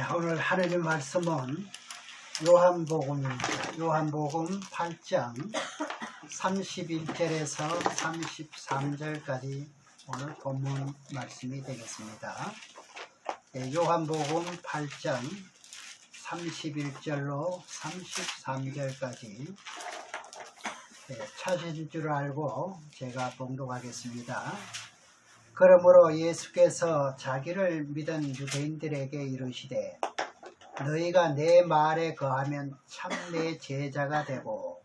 오늘 하나님 말씀은 요한복음입니다. 요한복음 8장 31절에서 33절까지 오늘 본문 말씀이 되겠습니다. 요한복음 8장 31절로 33절까지 찾으실 줄 알고 제가 봉독하겠습니다. 그러므로 예수께서 자기를 믿은 유대인들에게 이르시되 너희가 내 말에 거하면 참 내 제자가 되고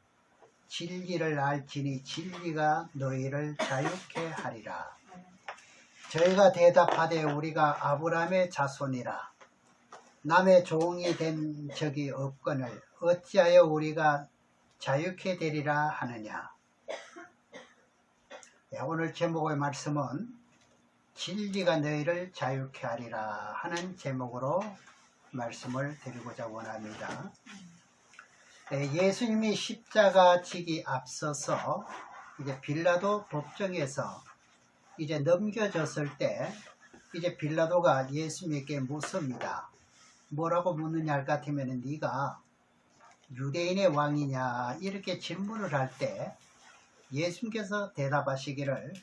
진리를 알지니 진리가 너희를 자유케 하리라. 저희가 대답하되 우리가 아브라함의 자손이라 남의 종이 된 적이 없거늘 어찌하여 우리가 자유케 되리라 하느냐. 오늘 제목의 말씀은 진리가 너희를 자유케 하리라 하는 제목으로 말씀을 드리고자 원합니다. 예수님이 십자가 지기 앞서서 이제 빌라도 법정에서 이제 넘겨졌을 때 이제 빌라도가 예수님에게 묻습니다. 뭐라고 묻느냐 할 것 같으면 네가 유대인의 왕이냐 이렇게 질문을 할 때 예수님께서 대답하시기를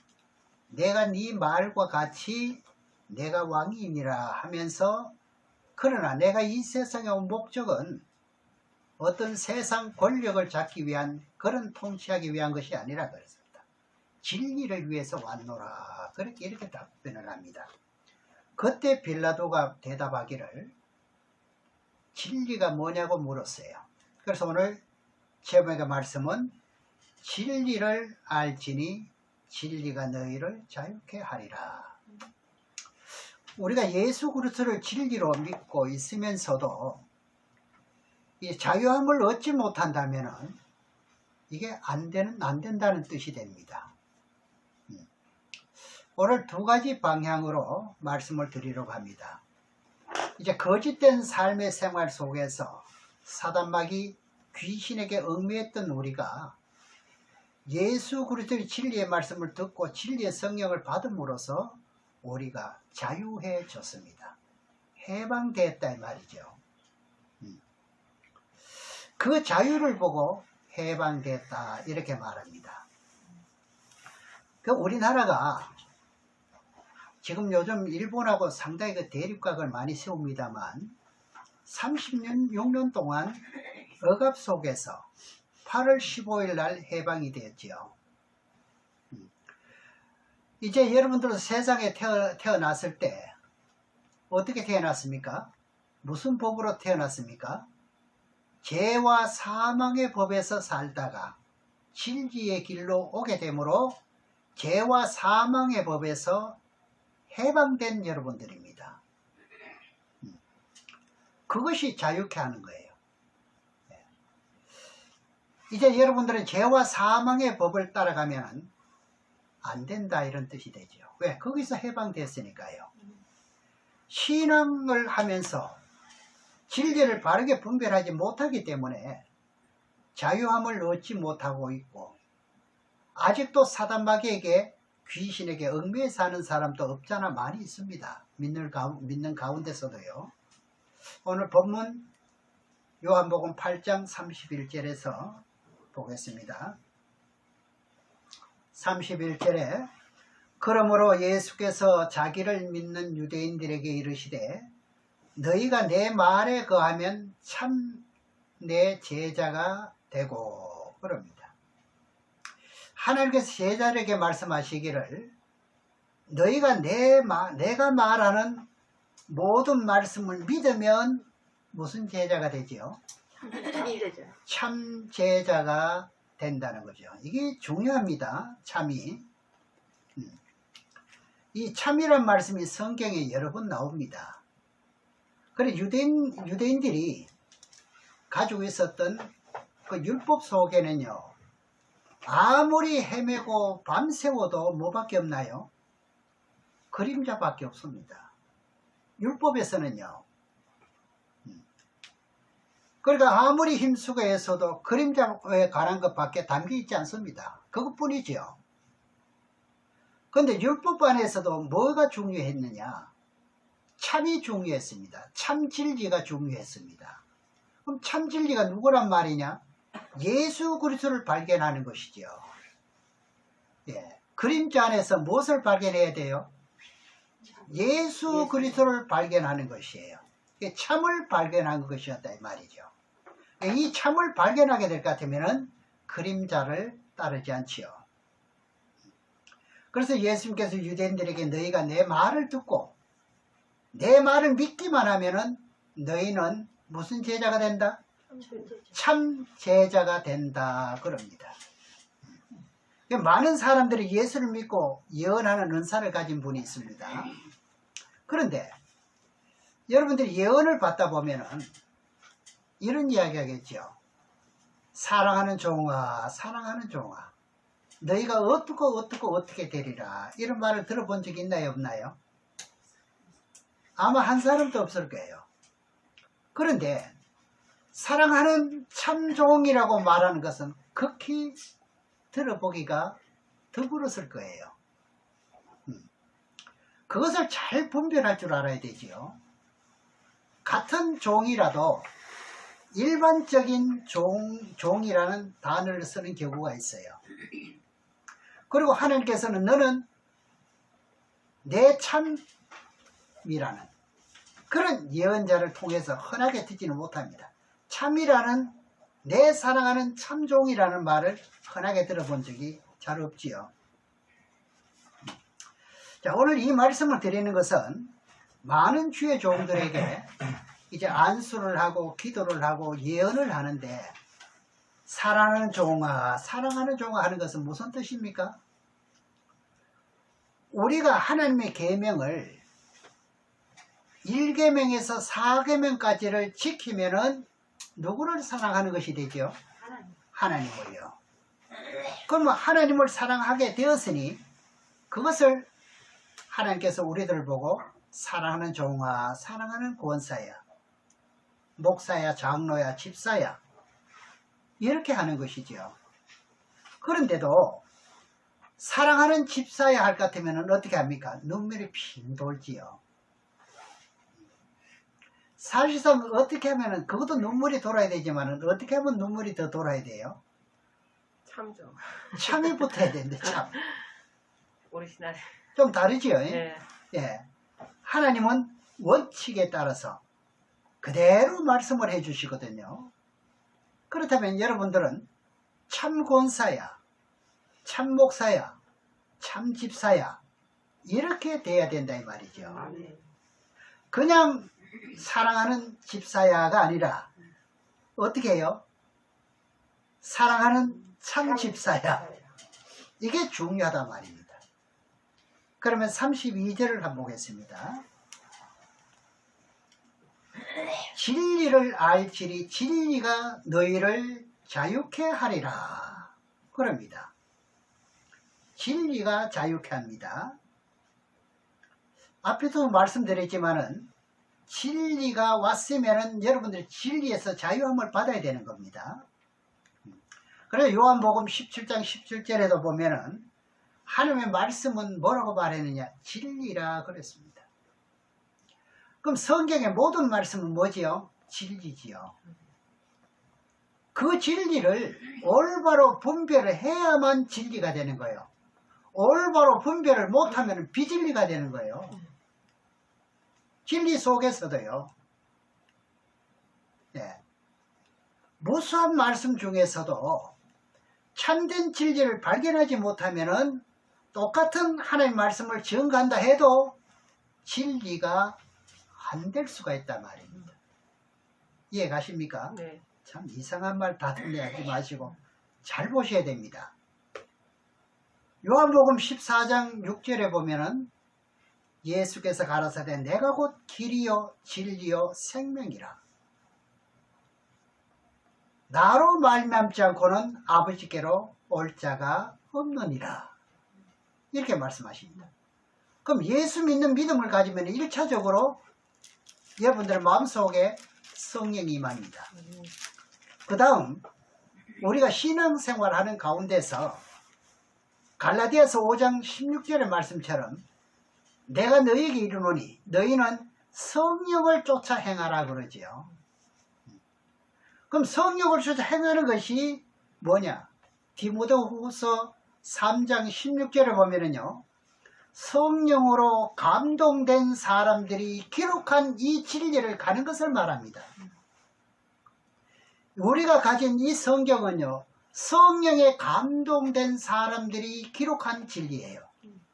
내가 네 말과 같이 내가 왕이니라 하면서 그러나 내가 이 세상에 온 목적은 어떤 세상 권력을 잡기 위한 그런 통치하기 위한 것이 아니라 그랬습니다. 진리를 위해서 왔노라 그렇게 이렇게 답변을 합니다. 그때 빌라도가 대답하기를 진리가 뭐냐고 물었어요. 그래서 오늘 제목의 말씀은 진리를 알지니 진리가 너희를 자유케 하리라. 우리가 예수 그리스도를 진리로 믿고 있으면서도 이 자유함을 얻지 못한다면 이게 안 된다는 뜻이 됩니다. 오늘 두 가지 방향으로 말씀을 드리려고 합니다. 이제 거짓된 삶의 생활 속에서 사단마귀 귀신에게 얽매였던 우리가 예수 그리스도의 진리의 말씀을 듣고 진리의 성령을 받음으로써 우리가 자유해졌습니다. 해방됐다 이 말이죠. 그 자유를 보고 해방됐다 이렇게 말합니다. 그 우리나라가 지금 요즘 일본하고 상당히 그 대립각을 많이 세웁니다만 30년, 6년 동안 억압 속에서 8월 15일 날 해방이 되었지요. 이제 여러분들 세상에 태어났을 때 어떻게 태어났습니까? 무슨 법으로 태어났습니까? 죄와 사망의 법에서 살다가 진리의 길로 오게 되므로 죄와 사망의 법에서 해방된 여러분들입니다. 그것이 자유케 하는 거예요. 이제 여러분들은 죄와 사망의 법을 따라가면 안 된다 이런 뜻이 되죠. 왜? 거기서 해방됐으니까요. 신앙을 하면서 진리를 바르게 분별하지 못하기 때문에 자유함을 얻지 못하고 있고 아직도 사단마귀에게 귀신에게 얽매여 사는 사람도 없잖아 많이 있습니다. 믿는 가운데서도요. 오늘 본문 요한복음 8장 31절에서 보겠습니다. 31절에 그러므로 예수께서 자기를 믿는 유대인들에게 이르시되 너희가 내 말에 거하면 참 내 제자가 되고 그럽니다. 하나님께서 제자에게 말씀하시기를 너희가 내가 말하는 모든 말씀을 믿으면 무슨 제자가 되지요? 참 제자가 된다는 거죠. 이게 중요합니다. 참이. 이 참이란 말씀이 성경에 여러 번 나옵니다. 그래 유대인들이 가지고 있었던 그 율법 속에는요. 아무리 헤매고 밤새워도 뭐밖에 없나요? 그림자밖에 없습니다. 율법에서는요. 그러니까 아무리 힘쓰고 해서도 그림자에 관한 것밖에 담겨있지 않습니다. 그것뿐이죠. 그런데 율법 안에서도 뭐가 중요했느냐? 참이 중요했습니다. 참 진리가 중요했습니다. 그럼 참 진리가 누구란 말이냐? 예수 그리스도를 발견하는 것이죠. 예. 그림자 안에서 무엇을 발견해야 돼요? 예수 그리스도를 발견하는 것이에요. 참을 발견한 것이었다 이 말이죠. 이 참을 발견하게 될 것 같으면 그림자를 따르지 않지요. 그래서 예수님께서 유대인들에게 너희가 내 말을 듣고 내 말을 믿기만 하면은 너희는 무슨 제자가 된다? 참 제자가 된다 그럽니다. 많은 사람들이 예수를 믿고 예언하는 은사를 가진 분이 있습니다. 그런데 여러분들이 예언을 받다 보면은 이런 이야기 하겠죠. 사랑하는 종아, 사랑하는 종아, 너희가 어떻게 되리라. 이런 말을 들어본 적이 있나요, 없나요? 아마 한 사람도 없을 거예요. 그런데 사랑하는 참종이라고 말하는 것은 극히 들어보기가 드물었을 거예요. 그것을 잘 분별할 줄 알아야 되지요. 같은 종이라도 일반적인 종이라는 단어를 쓰는 경우가 있어요. 그리고 하나님께서는 너는 내 참이라는 그런 예언자를 통해서 흔하게 듣지는 못합니다. 참이라는 내 사랑하는 참종이라는 말을 흔하게 들어본 적이 잘 없지요. 자, 오늘 이 말씀을 드리는 것은 많은 주의 종들에게 이제 안수를 하고 기도를 하고 예언을 하는데 사랑하는 종아, 사랑하는 종아 하는 것은 무슨 뜻입니까? 우리가 하나님의 계명을 1계명에서 4계명까지를 지키면은 누구를 사랑하는 것이 되죠? 하나님을요. 그러면 하나님을 사랑하게 되었으니 그것을 하나님께서 우리들을 보고 사랑하는 종아, 사랑하는 권사야, 목사야, 장로야, 집사야 이렇게 하는 것이죠. 그런데도 사랑하는 집사야 할 것 같으면 어떻게 합니까? 눈물이 핑 돌지요. 사실상 어떻게 하면은 그것도 눈물이 돌아야 되지만 어떻게 하면 눈물이 더 돌아야 돼요? 참죠. 참이 붙어야 되는데 참. 오리지널. 좀 다르지요. 네. 예. 하나님은 원칙에 따라서 그대로 말씀을 해주시거든요. 그렇다면 여러분들은 참 권사야, 참 목사야, 참 집사야 이렇게 돼야 된다 이 말이죠. 네. 그냥 사랑하는 집사야가 아니라 어떻게 해요? 사랑하는 참 집사야. 이게 중요하단 말입니다. 그러면 32절을 한번 보겠습니다. 진리를 알지니 진리가 너희를 자유케 하리라. 그럽니다. 진리가 자유케 합니다. 앞에도 말씀드렸지만은 진리가 왔으면은 여러분들이 진리에서 자유함을 받아야 되는 겁니다. 그래서 요한복음 17장 17절에도 보면은 하나님의 말씀은 뭐라고 말했느냐? 진리라 그랬습니다. 그럼 성경의 모든 말씀은 뭐지요? 진리지요. 그 진리를 올바로 분별을 해야만 진리가 되는 거예요. 올바로 분별을 못하면 비진리가 되는 거예요. 진리 속에서도요. 네. 무수한 말씀 중에서도 참된 진리를 발견하지 못하면은 똑같은 하나님의 말씀을 증거한다 해도 진리가 안 될 수가 있단 말입니다. 이해 가십니까? 네. 참 이상한 말 다듬게 하지 마시고 잘 보셔야 됩니다. 요한복음 14장 6절에 보면은 예수께서 가라사대 내가 곧 길이요 진리요 생명이라. 나로 말미암지 않고는 아버지께로 올 자가 없느니라. 이렇게 말씀하십니다. 그럼 예수 믿는 믿음을 가지면 1차적으로 여러분들의 마음속에 성령이 임합니다. 그 다음 우리가 신앙생활하는 가운데서 갈라디아서 5장 16절의 말씀처럼 내가 너희에게 이르노니 너희는 성령을 쫓아 행하라 그러지요. 그럼 성령을 쫓아 행하는 것이 뭐냐? 디모데후서 3장 16절에 보면은요, 성령으로 감동된 사람들이 기록한 이 진리를 가는 것을 말합니다. 우리가 가진 이 성경은요, 성령에 감동된 사람들이 기록한 진리예요.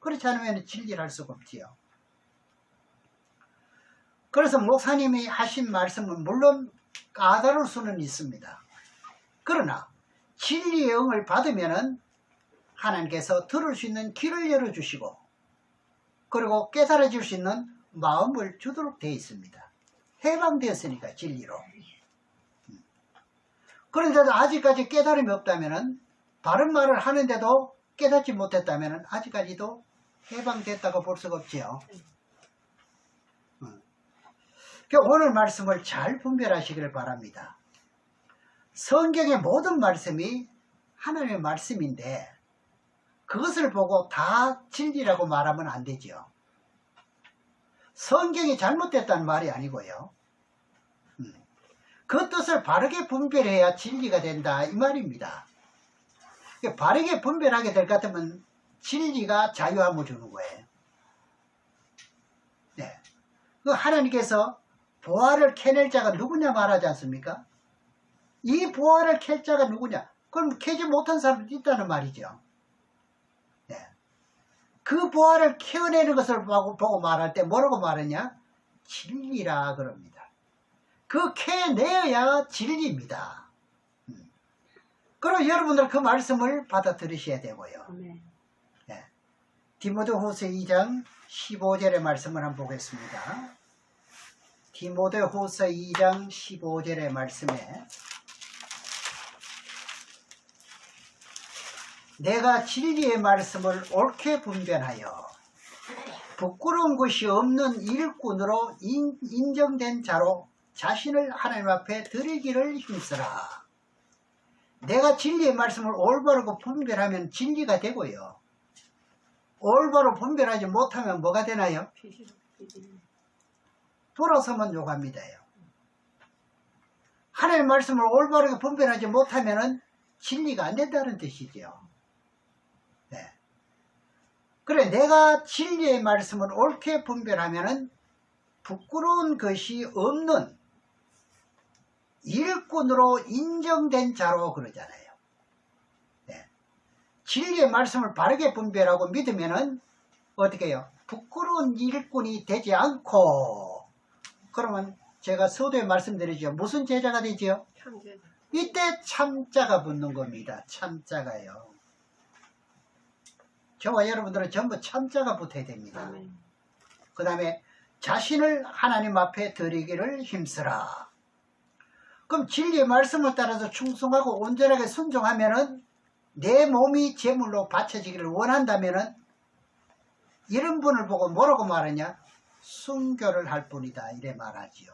그렇지 않으면 진리를 할 수가 없지요. 그래서 목사님이 하신 말씀은 물론 까다로울 수는 있습니다. 그러나 진리의 영을 받으면은 하나님께서 들을 수 있는 길을 열어주시고, 그리고 깨달아질 수 있는 마음을 주도록 되어 있습니다. 해방되었으니까 진리로. 그런데도 아직까지 깨달음이 없다면, 바른 말을 하는데도 깨닫지 못했다면 아직까지도 해방됐다고 볼 수가 없지요. 오늘 말씀을 잘 분별하시기를 바랍니다. 성경의 모든 말씀이 하나님의 말씀인데 그것을 보고 다 진리라고 말하면 안 되죠. 성경이 잘못됐다는 말이 아니고요, 그 뜻을 바르게 분별해야 진리가 된다 이 말입니다. 바르게 분별하게 될 것 같으면 진리가 자유함을 주는 거예요. 네. 하나님께서 보화를 캐낼 자가 누구냐 말하지 않습니까? 이 보화를 캘 자가 누구냐? 그럼 캐지 못한 사람도 있다는 말이죠. 네. 그 보화를 캐내는 것을 보고 말할 때 뭐라고 말하냐? 진리라 그럽니다. 그 캐내야 진리입니다. 그럼 여러분들 그 말씀을 받아들이셔야 되고요. 네. 디모데후서 2장 15절의 말씀을 한번 보겠습니다. 디모데후서 2장 15절의 말씀에 내가 진리의 말씀을 옳게 분별하여 부끄러운 것이 없는 일꾼으로 인정된 자로 자신을 하나님 앞에 드리기를 힘쓰라. 내가 진리의 말씀을 올바르고 분별하면 진리가 되고요, 올바로 분별하지 못하면 뭐가 되나요? 돌아서면 욕합니다요. 하나님의 말씀을 올바르게 분별하지 못하면 진리가 안 된다는 뜻이죠. 네. 그래, 내가 진리의 말씀을 옳게 분별하면 부끄러운 것이 없는 일꾼으로 인정된 자로 그러잖아요. 네. 진리의 말씀을 바르게 분별하고 믿으면은 어떻게 해요? 부끄러운 일꾼이 되지 않고, 그러면 제가 서두에 말씀드리죠. 무슨 제자가 되지요? 참제자. 이때 참자가 붙는 겁니다. 참자가요. 저와 여러분들은 전부 참자가 붙어야 됩니다. 그 다음에 자신을 하나님 앞에 드리기를 힘쓰라. 그럼 진리의 말씀을 따라서 충성하고 온전하게 순종하면은 내 몸이 제물로 바쳐지기를 원한다면은 이런 분을 보고 뭐라고 말하냐? 순교를 할 뿐이다 이래 말하지요.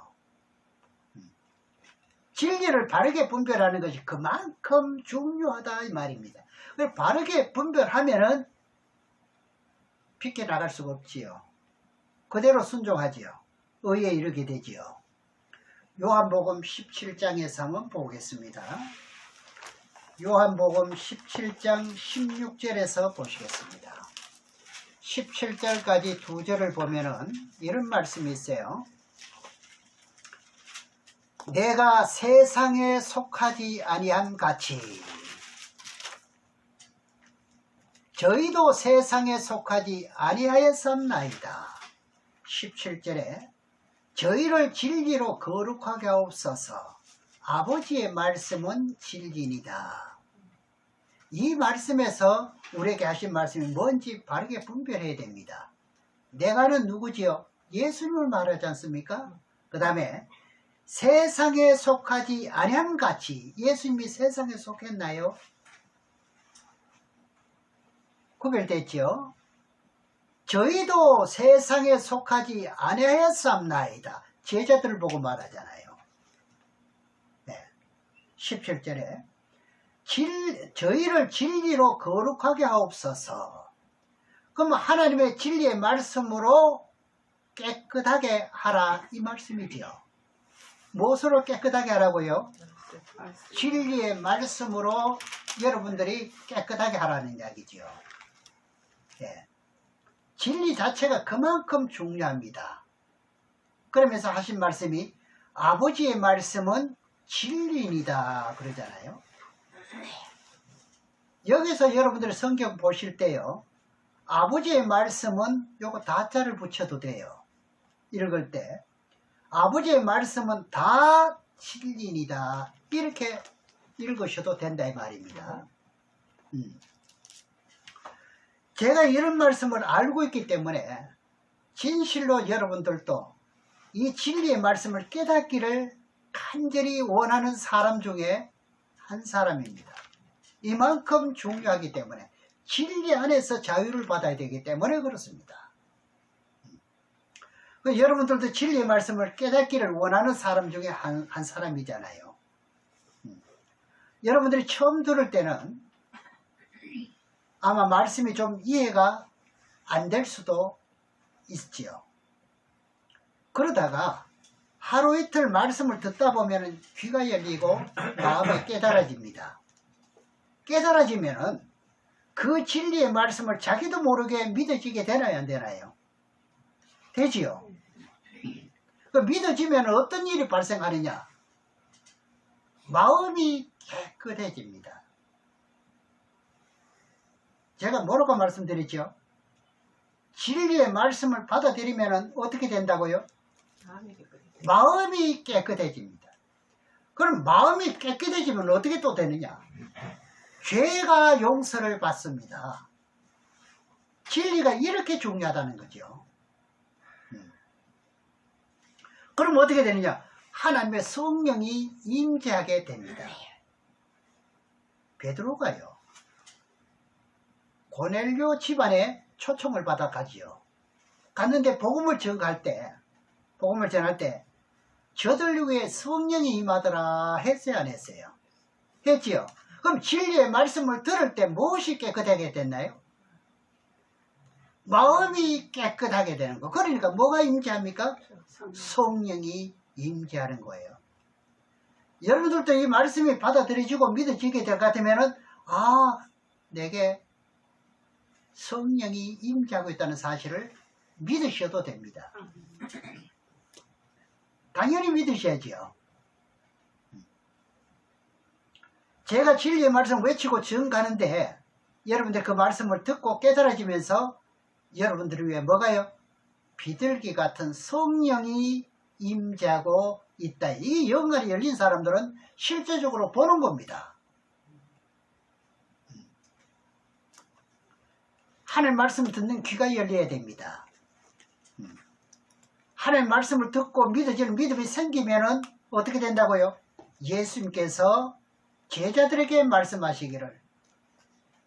진리를 바르게 분별하는 것이 그만큼 중요하다 이 말입니다. 바르게 분별하면은 비껴나갈 수가 없지요. 그대로 순종하지요. 의에 이르게 되지요. 요한복음 17장에서 한번 보겠습니다. 요한복음 17장 16절에서 보시겠습니다. 17절까지 두 절을 보면은 이런 말씀이 있어요. 내가 세상에 속하지 아니함 같이 저희도 세상에 속하지 아니하였었나이다. 17절에 저희를 진리로 거룩하게 하옵소서. 아버지의 말씀은 진리니이다. 이 말씀에서 우리에게 하신 말씀이 뭔지 바르게 분별해야 됩니다. 내가는 누구지요? 예수님을 말하지 않습니까? 그 다음에 세상에 속하지 아니함 같이, 예수님이 세상에 속했나요? 구별됐죠? 저희도 세상에 속하지 아니하였사옵나이다. 제자들을 보고 말하잖아요. 네. 17절에 저희를 진리로 거룩하게 하옵소서. 그럼 하나님의 진리의 말씀으로 깨끗하게 하라 이 말씀이지요. 무엇으로 깨끗하게 하라고요? 진리의 말씀으로 여러분들이 깨끗하게 하라는 이야기지요. 예. 진리 자체가 그만큼 중요합니다. 그러면서 하신 말씀이 아버지의 말씀은 진리이다 그러잖아요. 여기서 여러분들이 성경 보실 때요, 아버지의 말씀은 요거 다자를 붙여도 돼요. 읽을 때 아버지의 말씀은 다 진리이다 이렇게 읽으셔도 된다 이 말입니다. 제가 이런 말씀을 알고 있기 때문에 진실로 여러분들도 이 진리의 말씀을 깨닫기를 간절히 원하는 사람 중에 한 사람입니다. 이만큼 중요하기 때문에 진리 안에서 자유를 받아야 되기 때문에 그렇습니다. 여러분들도 진리의 말씀을 깨닫기를 원하는 사람 중에 한 사람이잖아요. 여러분들이 처음 들을 때는 아마 말씀이 좀 이해가 안 될 수도 있지요. 그러다가 하루 이틀 말씀을 듣다 보면 귀가 열리고 마음이 깨달아집니다. 깨달아지면은 그 진리의 말씀을 자기도 모르게 믿어지게 되나요, 안 되나요? 되지요. 그 믿어지면 어떤 일이 발생하느냐? 마음이 깨끗해집니다. 제가 뭐라고 말씀드렸죠? 진리의 말씀을 받아들이면 어떻게 된다고요? 마음이 깨끗해집니다. 그럼 마음이 깨끗해지면 어떻게 또 되느냐? 죄가 용서를 받습니다. 진리가 이렇게 중요하다는 거죠. 그럼 어떻게 되느냐? 하나님의 성령이 임재하게 됩니다. 베드로가요, 고넬료 집안에 초청을 받아 가지요. 갔는데 복음을 전할 때 저들 위에 성령이 임하더라 했어요, 안 했어요? 했지요. 그럼 진리의 말씀을 들을 때 무엇이 깨끗하게 됐나요? 마음이 깨끗하게 되는 거. 그러니까 뭐가 임재합니까? 성령이 임재하는 거예요. 여러분들도 이 말씀이 받아들여지고 믿어지게 될 것 같으면은, 내게 성령이 임재하고 있다는 사실을 믿으셔도 됩니다. 당연히 믿으셔야지요. 제가 진리의 말씀 외치고 전가는데 여러분들 그 말씀을 듣고 깨달아지면서 여러분들을 위해 뭐가요? 비둘기 같은 성령이 임재하고 있다. 이 영안이 열린 사람들은 실제적으로 보는 겁니다. 하나님 말씀을 듣는 귀가 열려야 됩니다. 하나님 말씀을 듣고 믿어지는 믿음이 생기면은 어떻게 된다고요? 예수님께서 제자들에게 말씀하시기를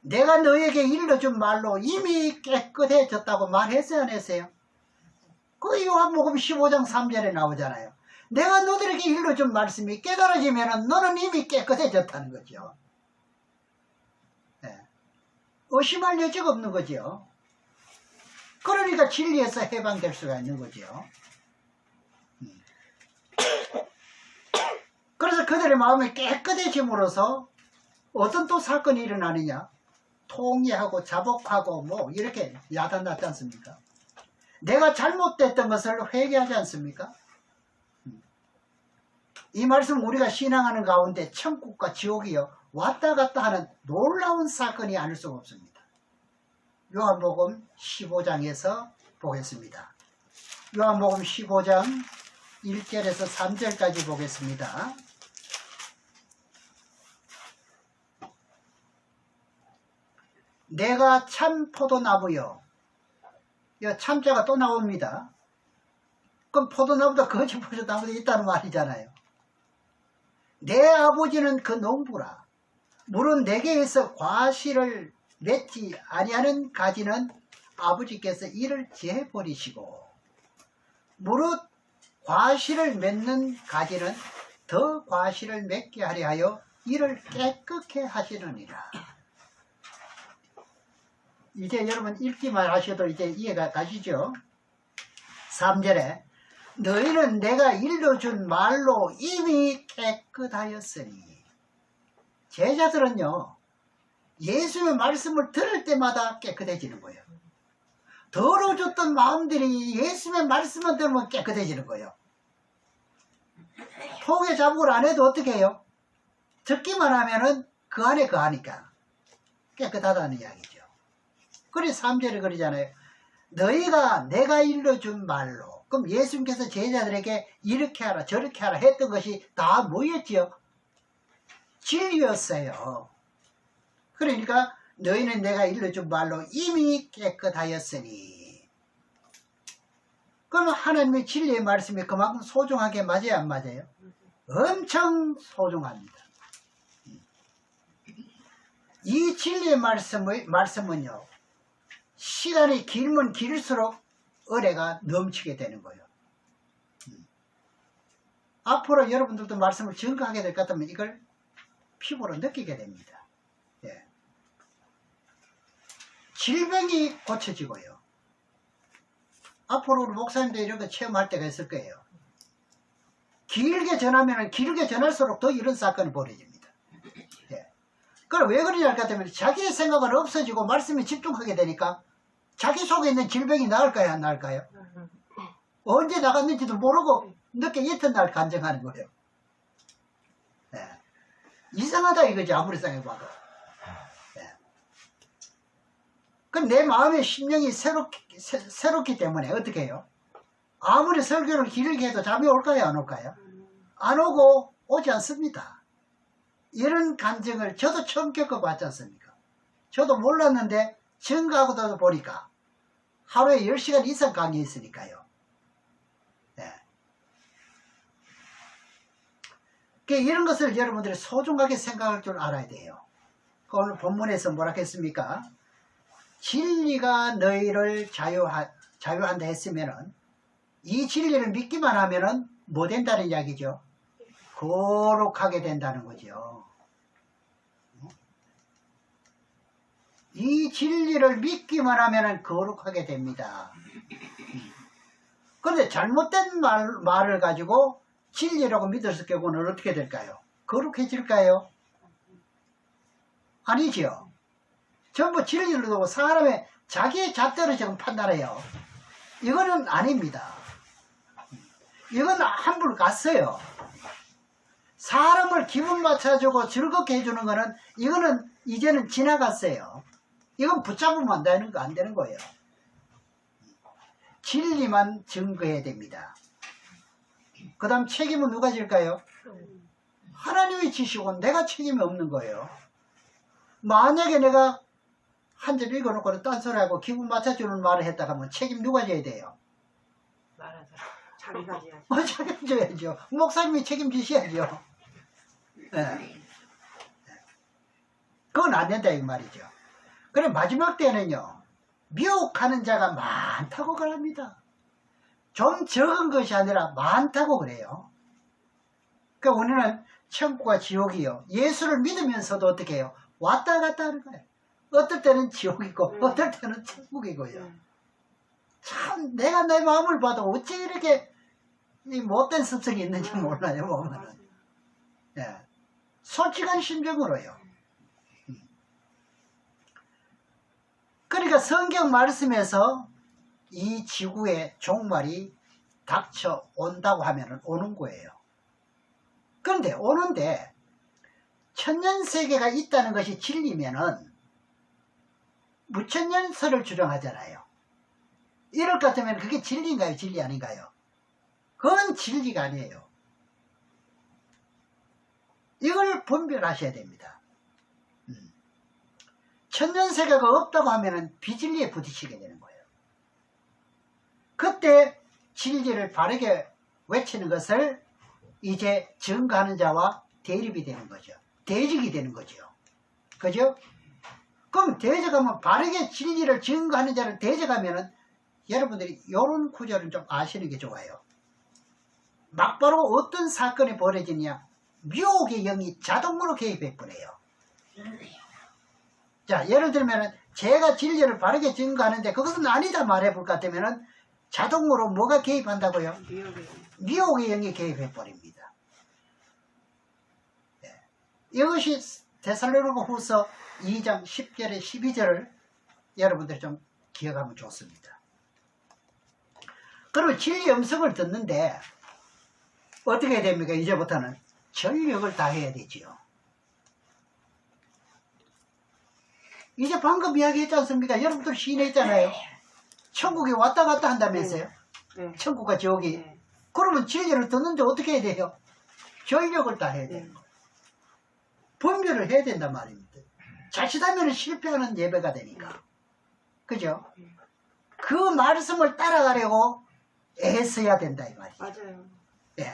내가 너에게 일러준 말로 이미 깨끗해졌다고 말했어요, 안 했어요? 그 요한복음 15장 3절에 나오잖아요. 내가 너들에게 일러준 말씀이 깨달아지면 너는 이미 깨끗해졌다는 거죠. 네. 의심할 여지가 없는 거죠. 그러니까 진리에서 해방될 수가 있는 거죠. 그래서 그들의 마음이 깨끗해짐으로써 어떤 또 사건이 일어나느냐? 통회하고 자복하고 뭐 이렇게 야단났지 않습니까? 내가 잘못됐던 것을 회개하지 않습니까? 이 말씀 우리가 신앙하는 가운데 천국과 지옥이요 왔다 갔다 하는 놀라운 사건이 아닐 수가 없습니다. 요한복음 15장에서 보겠습니다. 요한복음 15장 1절에서 3절까지 보겠습니다. 내가 참 포도나무요. 이 참자가 또 나옵니다. 그럼 포도나무도 거짓 포도나무도 있다는 말이잖아요. 내 아버지는 그 농부라. 물은 내게에서 과실을 맺지 아니하는 가지는 아버지께서 이를 제버리시고 무릇 과실을 맺는 가지는 더 과실을 맺게 하려 하여 이를 깨끗게 하시느니라. 이제 여러분 읽기만 하셔도 이제 이해가 가시죠? 3절에 너희는 내가 일러준 말로 이미 깨끗하였으니. 제자들은요, 예수의 말씀을 들을 때마다 깨끗해지는 거예요. 더러워졌던 마음들이 예수의 말씀을 들으면 깨끗해지는 거예요. 통에 자국을 안 해도 어떻게 해요? 듣기만 하면은 그 안에 그 하니까 깨끗하다는 이야기죠. 그래서 3절에 그러잖아요. 너희가 내가 일러준 말로. 그럼 예수님께서 제자들에게 이렇게 하라 저렇게 하라 했던 것이 다 뭐였지요? 진리였어요. 그러니까 너희는 내가 일러준 말로 이미 깨끗하였으니. 그러면 하나님의 진리의 말씀이 그만큼 소중하게 맞아요, 안 맞아요? 엄청 소중합니다. 이 진리의 말씀은요, 시간이 길면 길수록 은혜가 넘치게 되는 거예요. 앞으로 여러분들도 말씀을 증거하게 될 것 같으면 이걸 피부로 느끼게 됩니다. 예. 질병이 고쳐지고요. 앞으로 우리 목사님도 이런 거 체험할 때가 있을 거예요. 길게 전하면 길게 전할수록 더 이런 사건이 벌어집니다. 예. 그럼 왜 그러냐 할 것 같으면 자기의 생각은 없어지고 말씀에 집중하게 되니까 자기 속에 있는 질병이 나을까요, 안 나을까요? 언제 나갔는지도 모르고 늦게 이튿날 간증하는 거예요. 예. 이상하다 이거지, 아무리 생각해봐도. 예. 그럼 내 마음의 심령이 새롭기 때문에 어떻게 해요? 아무리 설교를 길게 해도 잠이 올까요, 안 올까요? 안 오고 오지 않습니다. 이런 간증을 저도 처음 겪어봤지 않습니까? 저도 몰랐는데 증거하고 보니까 하루에 10시간 이상 강의했으니까요. 네. 그러니까 이런 것을 여러분들이 소중하게 생각할 줄 알아야 돼요. 오늘 본문에서 뭐라 했습니까? 진리가 너희를 자유한다 했으면은 이 진리를 믿기만 하면은 뭐 된다는 이야기죠? 거룩하게 된다는 거죠. 이 진리를 믿기만 하면 거룩하게 됩니다. 그런데 잘못된 말을 가지고 진리라고 믿었을 경우는 어떻게 될까요? 거룩해질까요? 아니죠. 전부 진리를 두고 사람의 자기의 잣대로 지금 판단해요. 이거는 아닙니다. 이건 한불 갔어요. 사람을 기분 맞춰주고 즐겁게 해주는 거는 이거는 이제는 지나갔어요. 이건 붙잡으면 안 되는 거예요. 진리만 증거해야 됩니다. 그 다음 책임은 누가 질까요? 하나님이 지시고 내가 책임이 없는 거예요. 만약에 내가 한 절 읽어놓고 딴소리하고 기분 맞춰주는 말을 했다가 하면 책임 누가 져야 돼요? 말하자. 자기가 져야지. 자기가 져야죠. 목사님이 책임지셔야죠. 네. 그건 안 된다 이 말이죠. 그래 마지막 때는요, 미혹하는 자가 많다고 그럽니다. 좀 적은 것이 아니라 많다고 그래요. 그러니까 우리는 천국과 지옥이요, 예수를 믿으면서도 어떻게 해요? 왔다 갔다 하는 거예요. 어떨 때는 지옥이고 어떨 때는 천국이고요. 참 내가 내 마음을 봐도 어찌 이렇게 이 못된 습성이 있는지 몰라요. 보면은. 예. 솔직한 심정으로요. 그러니까 성경 말씀에서 이 지구에 종말이 닥쳐온다고 하면 오는 거예요. 그런데 오는데 천년세계가 있다는 것이 진리면은 무천년설을 주장하잖아요. 이럴 것 같으면 그게 진리인가요? 진리 아닌가요? 그건 진리가 아니에요. 이걸 분별하셔야 됩니다. 천년세계가 없다고 하면 비진리에 부딪히게 되는 거예요. 그때 진리를 바르게 외치는 것을 이제 증거하는 자와 대립이 되는 거죠. 대적이 되는 거죠. 그죠? 그럼 대적하면 바르게 진리를 증거하는 자를 대적하면은 여러분들이 이런 구절은 좀 아시는 게 좋아요. 막바로 어떤 사건이 벌어지냐, 미혹의 영이 자동으로 개입해 버려요. 자, 예를 들면은 제가 진리를 바르게 증거하는데 그것은 아니다 말해 볼 것 같으면은 자동으로 뭐가 개입한다고요? 미역이. 미혹의 영이 개입해버립니다. 네. 이것이 데살로니가 후서 2장 10절에 12절을 여러분들이 좀 기억하면 좋습니다. 그리고 진리의 음성을 듣는데 어떻게 해야 됩니까? 이제부터는 전력을 다해야 되지요. 이제 방금 이야기했지 않습니까? 여러분들 시인했잖아요. 천국에 왔다 갔다 한다면서요. 네. 천국과 지옥이. 네. 그러면 진리를 듣는데 어떻게 해야 돼요? 전력을 다해야 돼요. 분별을 해야 된단 말입니다. 자칫하면 실패하는 예배가 되니까. 그죠? 그 말씀을 따라가려고 애써야 된다 이 말이에요. 맞아요. 예.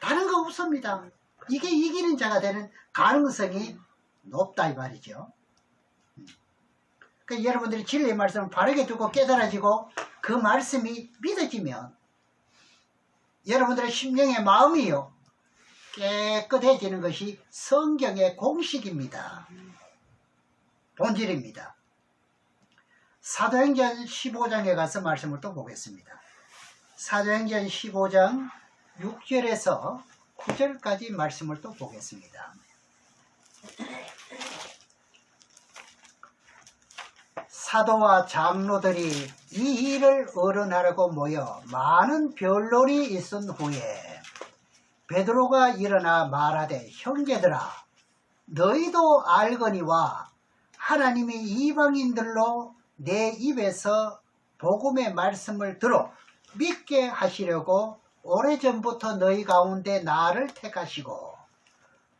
다른 거 없습니다. 이게 이기는 자가 되는 가능성이 높다 이 말이죠. 그러니까 여러분들이 진리의 말씀을 바르게 듣고 깨달아지고 그 말씀이 믿어지면 여러분들의 심령의 마음이요 깨끗해지는 것이 성경의 공식입니다. 본질입니다. 사도행전 15장에 가서 말씀을 또 보겠습니다. 사도행전 15장 6절에서 9절까지 말씀을 또 보겠습니다. 사도와 장로들이 이 일을 어른하라고 모여 많은 변론이 있은 후에 베드로가 일어나 말하되 형제들아 너희도 알거니와 하나님이 이방인들로 내 입에서 복음의 말씀을 들어 믿게 하시려고 오래전부터 너희 가운데 나를 택하시고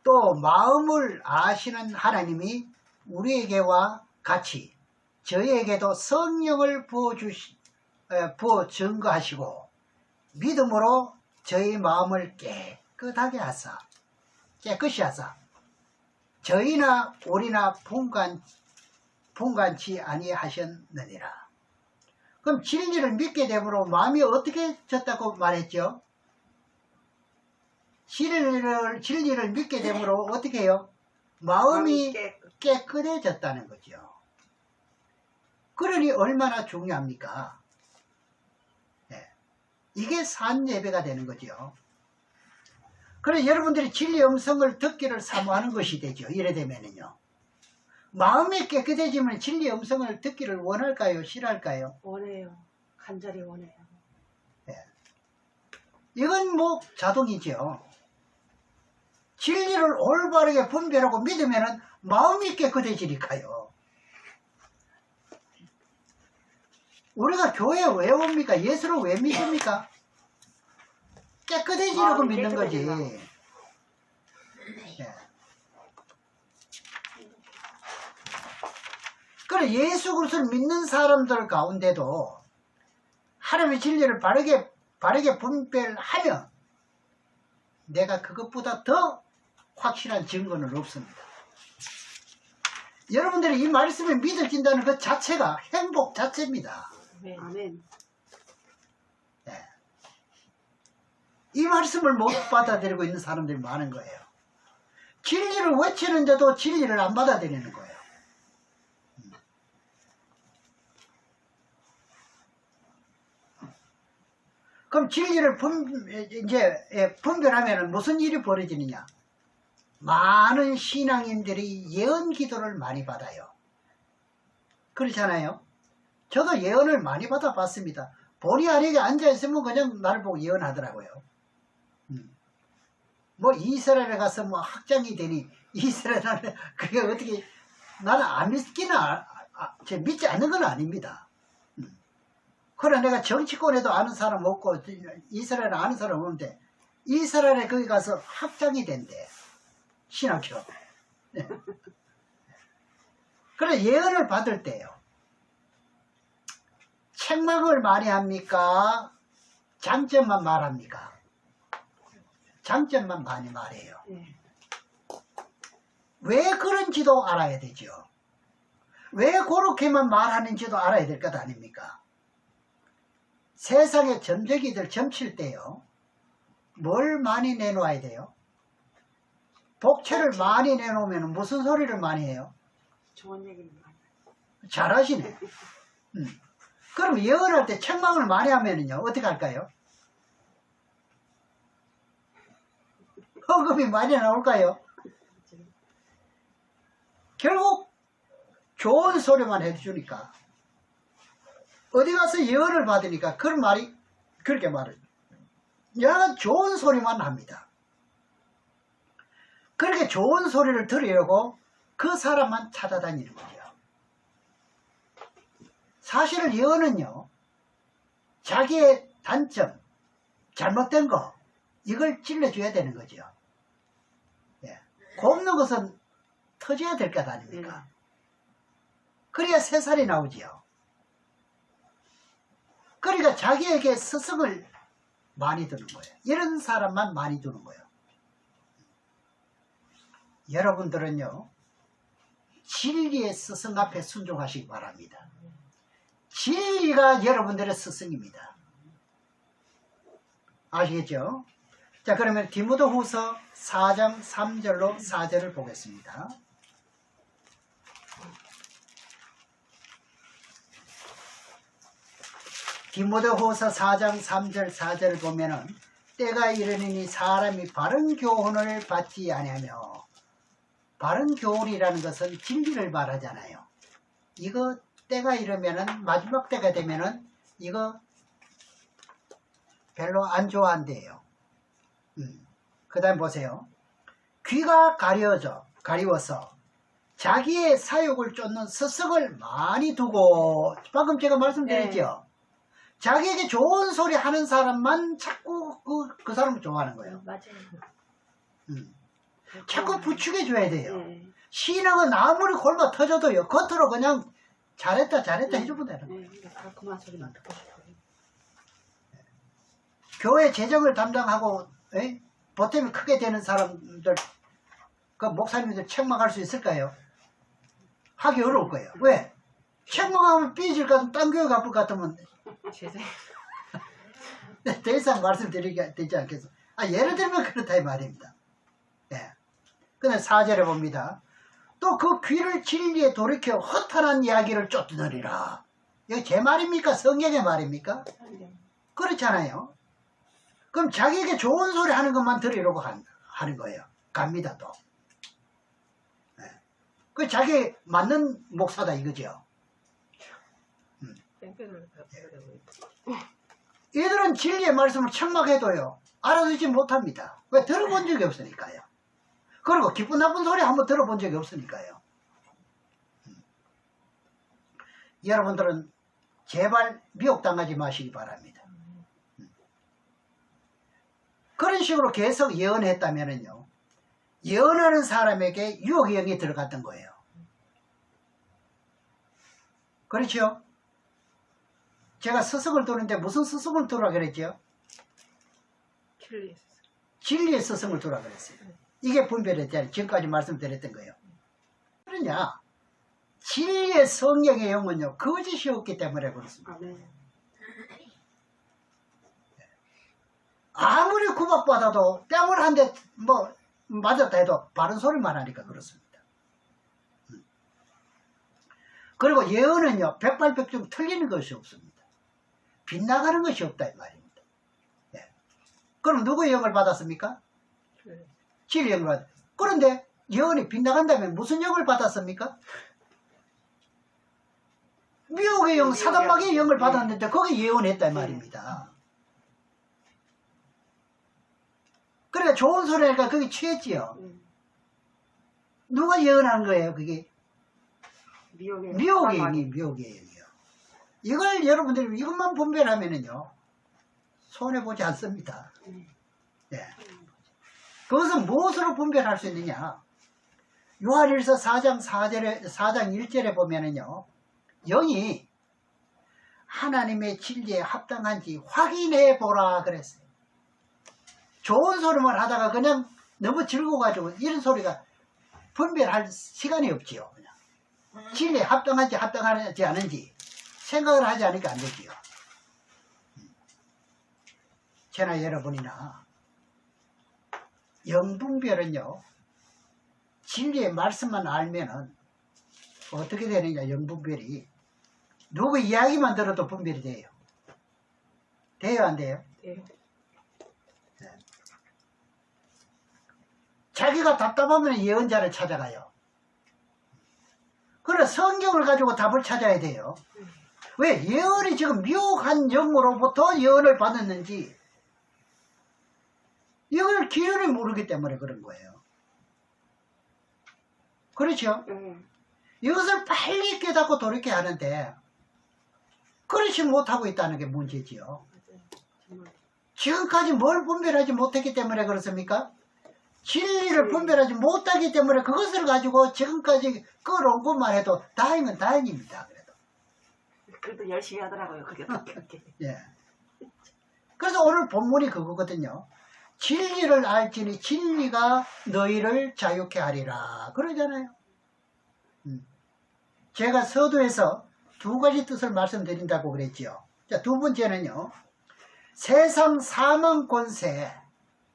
또 마음을 아시는 하나님이 우리에게와 같이 저희에게도 성령을 부어 증거하시고 믿음으로 저희 마음을 깨끗이 하사 저희나 우리나 분간치 아니하셨느니라. 그럼 진리를 믿게 되므로 마음이 어떻게 졌다고 말했죠? 진리를 믿게 되므로 어떻게 해요? 마음이 깨끗해졌다는 거죠. 그러니 얼마나 중요합니까? 네. 이게 산 예배가 되는 거죠. 그래서 여러분들이 진리의 음성을 듣기를 사모하는 것이 되죠. 이래 되면은요. 마음이 깨끗해지면 진리의 음성을 듣기를 원할까요? 싫어할까요? 원해요. 간절히 원해요. 네. 이건 뭐 자동이죠. 진리를 올바르게 분별하고 믿으면 마음이 깨끗해지니까요. 우리가 교회에 왜 옵니까? 예수를 왜 믿습니까? 깨끗해지려고 믿는 거지. 네. 그래 예수 그리스도를 믿는 사람들 가운데도 하나님의 진리를 바르게 분별하면 내가 그것보다 더 확실한 증거는 없습니다. 여러분들이 이 말씀이 믿어진다는 그 자체가 행복 자체입니다. 아멘. 네. 이 말씀을 못 받아들이고 있는 사람들이 많은 거예요. 진리를 외치는데도 진리를 안 받아들이는 거예요. 그럼 진리를 분별하면 무슨 일이 벌어지느냐? 많은 신앙인들이 예언 기도를 많이 받아요. 그렇잖아요. 저도 예언을 많이 받아봤습니다. 본의 아니게 앉아있으면 그냥 나를 보고 예언하더라고요. 뭐 이스라엘에 가서 뭐 학장이 되니 이스라엘에 그게 어떻게 나는 안 믿기는 믿지 않는 건 아닙니다. 그러나 내가 정치권에도 아는 사람 없고 이스라엘에 아는 사람 없는데 이스라엘에 거기 가서 학장이 된대. 신학교. 그래 예언을 받을 때요. 책망을 많이 합니까? 장점만 말합니까? 장점만 많이 말해요. 왜 그런지도 알아야 되죠. 왜 그렇게만 말하는지도 알아야 될 것 아닙니까? 세상에 점쟁이들 점칠 때요. 뭘 많이 내놓아야 돼요? 복채를 많이 내놓으면 무슨 소리를 많이 해요? 좋은 얘기는 많이. 잘하시네. 그럼 예언할 때 책망을 많이 하면은요, 어떻게 할까요? 헌금이 많이 나올까요? 결국 좋은 소리만 해주니까 어디 가서 예언을 받으니까 그렇게 말을 여하간 좋은 소리만 합니다. 그렇게 좋은 소리를 들으려고 그 사람만 찾아다니는 거죠. 사실은 예언은요, 자기의 단점, 잘못된 거, 이걸 찔러줘야 되는 거죠. 예. 곱는 것은 터져야 될 것 아닙니까? 그래야 새살이 나오지요. 그러니까 자기에게 스승을 많이 두는 거예요. 이런 사람만 많이 두는 거예요. 여러분들은요, 진리의 스승 앞에 순종하시기 바랍니다. 진리가 여러분들의 스승입니다. 아시겠죠? 자, 그러면 디모데후서 4장 3절로 4절을 보겠습니다. 디모데후서 4장 3절 4절을 보면은 때가 이르니 사람이 바른 교훈을 받지 아니하며, 바른 교훈이라는 것은 진리를 말하잖아요. 이거 때가 이르면은, 마지막 때가 되면은 이거 별로 안 좋아한대요. 그 다음 보세요. 귀가 가리워서 자기의 사욕을 쫓는 스승을 많이 두고, 방금 제가 말씀드렸죠. 자기에게 좋은 소리 하는 사람만 자꾸 그 사람을 좋아하는 거예요. 맞아요. 자꾸 부추겨줘야 돼요. 신앙은 아무리 골마 터져도요, 겉으로 그냥 잘했다 해주면 되는 거예요. 달콤한 소리만 듣고 싶어요. 교회 재정을 담당하고 보탬이 크게 되는 사람들, 그 목사님들 책망할 수 있을까요? 하기 어려울 거예요. 왜? 책망하면 삐질 것 같으면 딴 교회 가볼 것 같으면 더 이상 말씀드리게 되지 않겠어. 예를 들면 그렇다 이 말입니다. 근데 4절에 봅니다. 또 그 귀를 진리에 돌이켜 허탄한 이야기를 쫓느니라. 이거 제 말입니까? 성경의 말입니까? 그렇잖아요. 그럼 자기에게 좋은 소리 하는 것만 들으려고 하는 거예요. 갑니다 또. 그 자기에 맞는 목사다 이거죠. 이들은 진리의 말씀을 책망해도요, 알아듣지 못합니다. 왜? 들어본 적이 없으니까요. 그리고 기쁜 나쁜 소리 한번 들어본 적이 없으니까요. 여러분들은 제발 미혹당하지 마시기 바랍니다. 그런 식으로 계속 예언했다면요, 예언하는 사람에게 유혹의 영이 들어갔던 거예요. 그렇죠? 제가 스승을 두는데 무슨 스승을 두라 그랬죠? 진리의 스승을 두라 그랬어요. 이게 분별했잖아요. 지금까지 말씀드렸던 거예요. 그러냐? 진리의 성령의 영은요, 거짓이 없기 때문에 그렇습니다. 아무리 구박받아도 뺨을 한 대 맞았다 해도 바른 소리만 하니까 그렇습니다. 그리고 예언은요, 백발백중 틀리는 것이 없습니다. 빗나가는 것이 없다 이 말입니다. 그럼 누구의 영을 받았습니까? 진리의 영을 받았습니다. 그런데 예언이 빗나간다면 무슨 영을 받았습니까? 미혹의 영, 사단마귀의 영을 받았는데 거기 예언했다 이 말입니다. 그러니까 좋은 소리 하니까 거기 취했지요. 누가 예언한 거예요 그게? 미혹의 영이요. 이걸 여러분들이 이것만 분별하면은요, 손해보지 않습니다. 그것은 무엇으로 분별할 수 있느냐? 요한일서 4장 1절에 보면은요, 영이 하나님의 진리에 합당한지 확인해 보라 그랬어요. 좋은 소리만 하다가 그냥 너무 즐거워가지고 이런 소리가 분별할 시간이 없지요. 그냥. 진리에 합당한지 합당하지 않은지 생각을 하지 않으니까 안 되지요. 저나 여러분이나 영분별은요, 진리의 말씀만 알면은 어떻게 되느냐, 영분별이 누구 이야기만 들어도 분별이 돼요. 돼요, 안 돼요? 네. 자기가 답답하면 예언자를 찾아가요. 그래, 성경을 가지고 답을 찾아야 돼요. 왜? 예언이 지금 미혹한 영으로부터 예언을 받았는지 이걸 기준을 모르기 때문에 그런 거예요. 그렇죠? 이것을 빨리 깨닫고 돌이켜야 하는데 그렇지 못하고 있다는 게 문제지요. 지금까지 뭘 분별하지 못했기 때문에 그렇습니까? 진리를 분별하지 못하기 때문에 그것을 가지고 지금까지 끌어온 것만 해도 다행은 다행입니다. 그래도 열심히 하더라고요. 그게 예. 그래서 오늘 본문이 그거거든요. 진리를 알지니 진리가 너희를 자유케 하리라 그러잖아요. 제가 서두에서 두 가지 뜻을 말씀드린다고 그랬지요. 자, 두 번째는요. 세상 사망 권세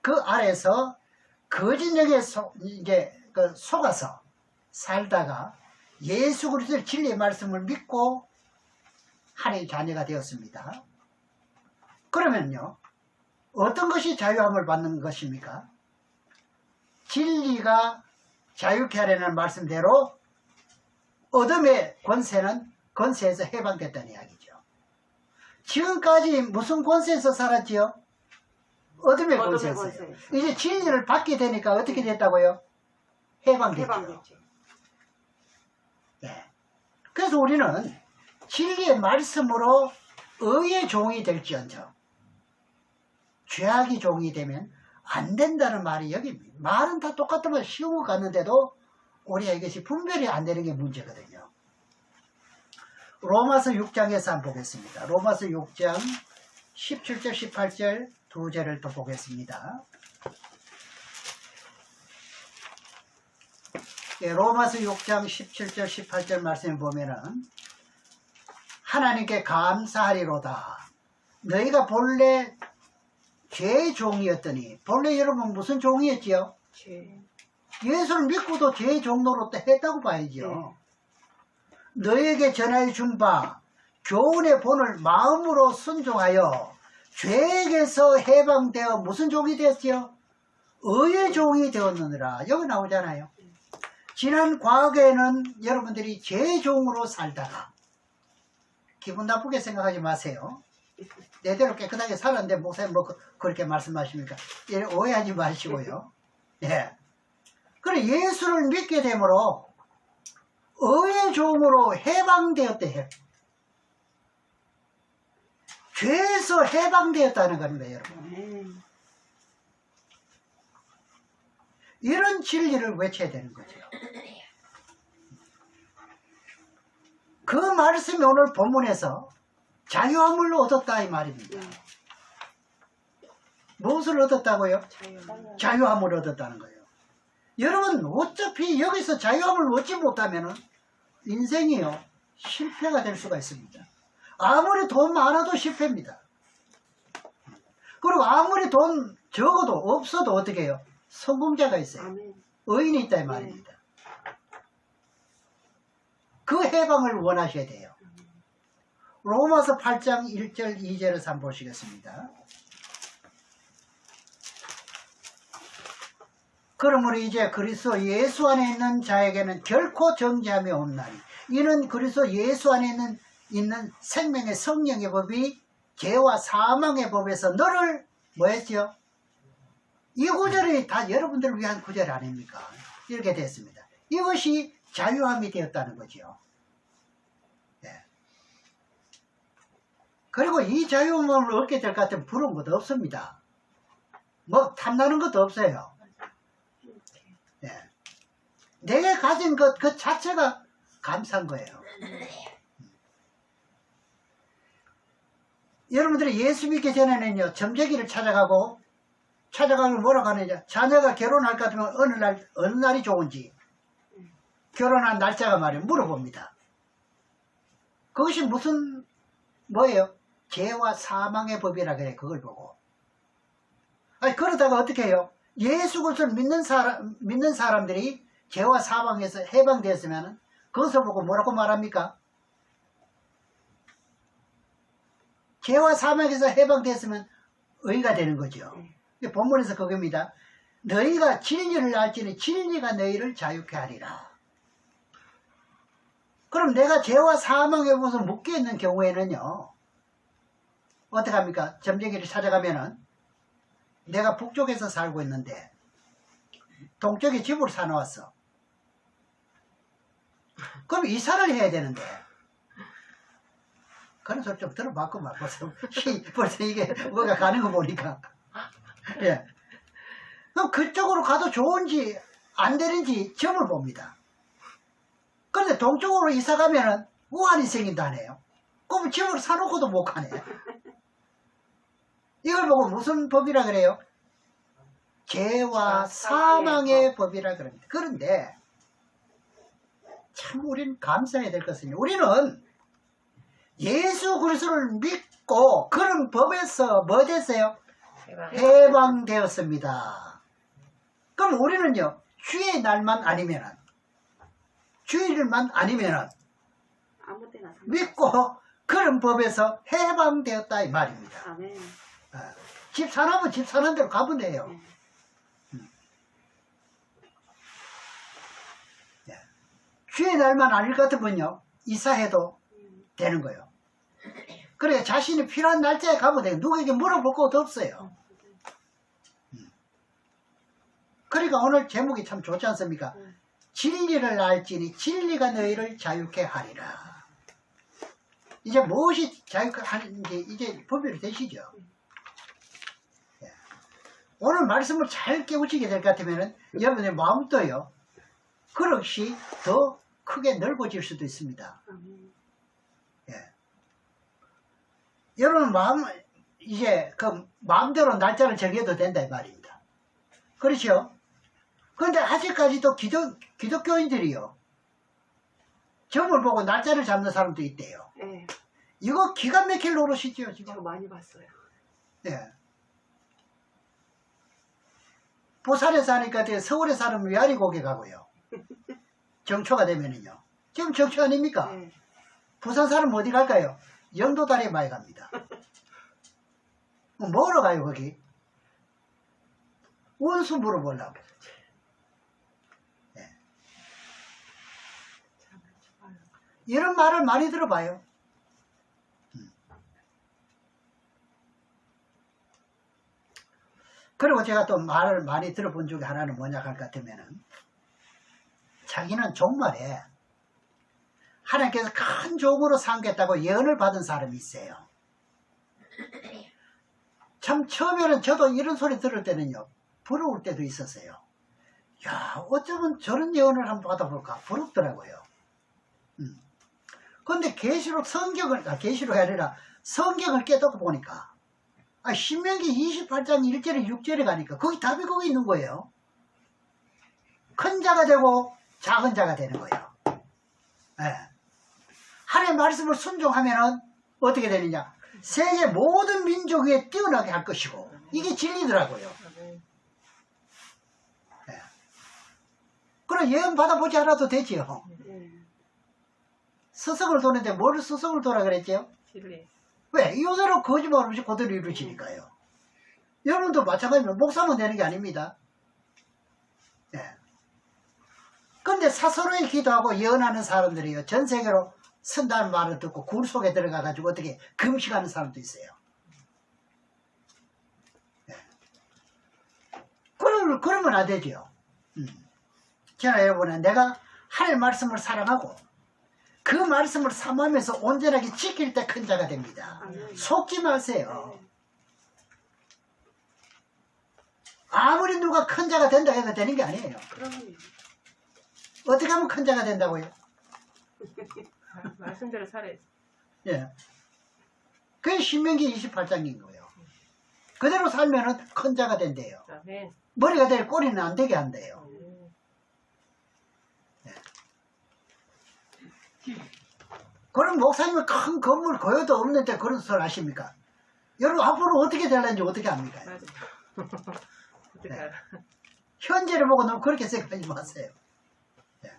그 아래서 거짓 영에 속아서 살다가 예수 그리스도의 진리의 말씀을 믿고 하나님의 자녀가 되었습니다. 그러면요. 어떤 것이 자유함을 받는 것입니까? 진리가 자유케 하려는 말씀대로 어둠의 권세에서 해방됐다는 이야기죠. 지금까지 무슨 권세에서 살았지요? 어둠의 권세에서. 이제 진리를 받게 되니까 어떻게 됐다고요? 해방됐죠. 네. 그래서 우리는 진리의 말씀으로 의의 종이 될지언정 죄악의 종이 되면 안 된다는 말이 여기 말은 다 똑같으면 쉬운 것 같는데도 우리가 이것이 분별이 안 되는 게 문제거든요. 로마서 6장에서 한번 보겠습니다. 로마서 6장 17절 18절 두 절을 또 보겠습니다. 예, 로마서 6장 17절 18절 말씀을 보면은 하나님께 감사하리로다. 너희가 본래 죄의 종이었더니 본래 여러분 무슨 종이었지요? 죄. 예수를 믿고도 죄의 종로로 또 했다고 봐야지요. 너희에게 전하여 준 바 교훈의 본을 마음으로 순종하여 죄에게서 해방되어 무슨 종이 되었지요? 의의 종이 되었느니라. 여기 나오잖아요. 지난 과거에는 여러분들이 죄의 종으로 살다가 기분 나쁘게 생각하지 마세요. 내대로 깨끗하게 살았는데 목사님 뭐 그렇게 말씀하십니까? 오해하지 마시고요. 예. 그래 예수를 믿게 되므로 의의 종으로 해방되었대. 죄에서 해방되었다는 겁니다, 여러분. 이런 진리를 외쳐야 되는 거죠. 그 말씀이 오늘 본문에서 자유함을 얻었다 이 말입니다. 무엇을 얻었다고요? 자유함을 얻었다는 거예요. 여러분 어차피 여기서 자유함을 얻지 못하면 인생이요 실패가 될 수가 있습니다. 아무리 돈 많아도 실패입니다. 그리고 아무리 돈 적어도 없어도 어떻게 해요? 성공자가 있어요. 의인이 있다 이 말입니다. 그 해방을 원하셔야 돼요. 로마서 8장 1절 2절을 한번 보시겠습니다. 그러므로 이제 그리스도 예수 안에 있는 자에게는 결코 정죄함이 없나니 이는 그리스도 예수 안에 있는 생명의 성령의 법이 죄와 사망의 법에서 너를 뭐 했죠? 이 구절이 다 여러분들을 위한 구절 아닙니까? 이렇게 됐습니다. 이것이 자유함이 되었다는 거죠. 네. 그리고 이 자유함을 얻게 될 것 같으면 부러운 것도 없습니다. 뭐 탐나는 것도 없어요. 네. 내가 가진 것 그 자체가 감사한 거예요. 여러분들이 예수 믿기 전에는요 점쟁이를 찾아가고 뭐라고 하느냐 자녀가 결혼할 것 같으면 어느 날이 좋은지 결혼한 날짜가 말이에요 물어봅니다. 그것이 무슨 뭐예요? 죄와 사망의 법이라 그래. 그걸 보고 아니 그러다가 어떻게 해요? 예수 그리스도를 믿는 사람들이 죄와 사망에서 해방되었으면 그것을 보고 뭐라고 말합니까? 죄와 사망에서 해방됐으면 의가 되는 거죠. 네. 본문에서 그겁니다. 너희가 진리를 알지니 진리가 너희를 자유케 하리라. 그럼 내가 죄와 사망에 무슨 묶여있는 경우에는요, 어떻게 합니까? 점쟁이를 찾아가면은 내가 북쪽에서 살고 있는데 동쪽에 집을 사놓았어. 그럼 이사를 해야 되는데, 그런 소리 좀 들어봤구만. 벌써 이게 뭐가 가는 거 보니까. 예. 그럼 그쪽으로 가도 좋은지 안 되는지 점을 봅니다. 그런데 동쪽으로 이사 가면은 우환이 생긴다네요. 그럼 집을 사놓고도 못 가네. 이걸 보고 무슨 법이라 그래요? 죄와 사망의 법이라 그럽니다. 그런데 참 우리는 감사해야 될 것은요, 우리는 예수 그리스도를 믿고 그런 법에서 뭐 됐어요? 해방되었습니다. 그럼 우리는요, 주의 날만 아니면은, 주일만 아니면은 아무 때나 믿고 그런 법에서 해방되었다 이 말입니다. 아멘. 집 사나면 집 사는 대로 가면 돼요. 네. 주의 날만 아닐 것 같으면요, 이사해도 되는 거예요. 그래 자신이 필요한 날짜에 가면 돼요. 누구에게 물어볼 것도 없어요. 그러니까 오늘 제목이 참 좋지 않습니까? 진리를 알지니 진리가 너희를 자유케 하리라. 이제 무엇이 자유케 하는지 이제 법이 되시죠. 예. 오늘 말씀을 잘 깨우치게 될 것 같으면 여러분의 마음도요, 그릇이 더 크게 넓어질 수도 있습니다. 예. 여러분 마음 이제 그 마음대로 날짜를 정해도 된다 이 말입니다. 그렇죠? 그런데 아직까지도 기독교인들이요, 점을 보고 날짜를 잡는 사람도 있대요. 네. 이거 기가 막힐 노릇이죠 지금. 저 많이 봤어요. 예. 부산에 사니까 서울에 사는 위아리 고개 가고요. 정초가 되면은요. 지금 정초 아닙니까? 네. 부산 사람 어디 갈까요? 영도다리에 많이 갑니다. 뭐로 가요 거기? 원수 물어보려고. 예. 이런 말을 많이 들어봐요. 그리고 제가 또 말을 많이 들어본 중에 하나는 뭐냐 할 것 같으면은, 자기는 종말에 하나님께서 큰 종으로 삼겠다고 예언을 받은 사람이 있어요. 참 처음에는 저도 이런 소리 들을 때는요, 부러울 때도 있었어요. 야, 어쩌면 저런 예언을 한번 받아볼까 부럽더라고요. 그런데 계시록 성경을, 계시록이 아니라 성경을 깨닫고 보니까, 신명기 28장 1절에 6절에 가니까 거기 답이 거기 있는 거예요. 큰 자가 되고 작은 자가 되는 거예요. 예. 하나님의 말씀을 순종하면은 어떻게 되느냐? 세계 모든 민족 위에 뛰어나게 할 것이고, 이게 진리더라고요. 예. 그럼 예언 받아보지 않아도 되지요. 스승을 도는데 뭘 스승을 도라 그랬죠? 진리. 왜? 이대로 거짓말 없이 그대로 이루어지니까요. 여러분도 마찬가지로 목사만 되는 게 아닙니다. 예. 근데 사서로이 기도하고 예언하는 사람들이요, 전 세계로 선다는 말을 듣고 굴 속에 들어가가지고 어떻게 금식하는 사람도 있어요. 예. 그러면 안 되죠. 저는 여러분은 내가 하나님의 말씀을 사랑하고 그 말씀을 삼으면서 온전하게 지킬 때 큰 자가 됩니다. 속지 마세요. 아무리 누가 큰 자가 된다 해도 되는 게 아니에요. 그럼요. 어떻게 하면 큰 자가 된다고요? 말씀대로 살아야지. 예. 그게 신명기 28장인 거예요. 그대로 살면은 큰 자가 된대요. 아멘. 머리가 될 꼬리는 안 되게 한대요. 그럼 목사님은 큰 건물 거여도 없는데 그런 소리 하십니까? 여러분 앞으로 어떻게 되려는지 어떻게 합니까? 맞아. 어떻게 네. 알아? 현재를 보고 너무 그렇게 생각하지 마세요. 네.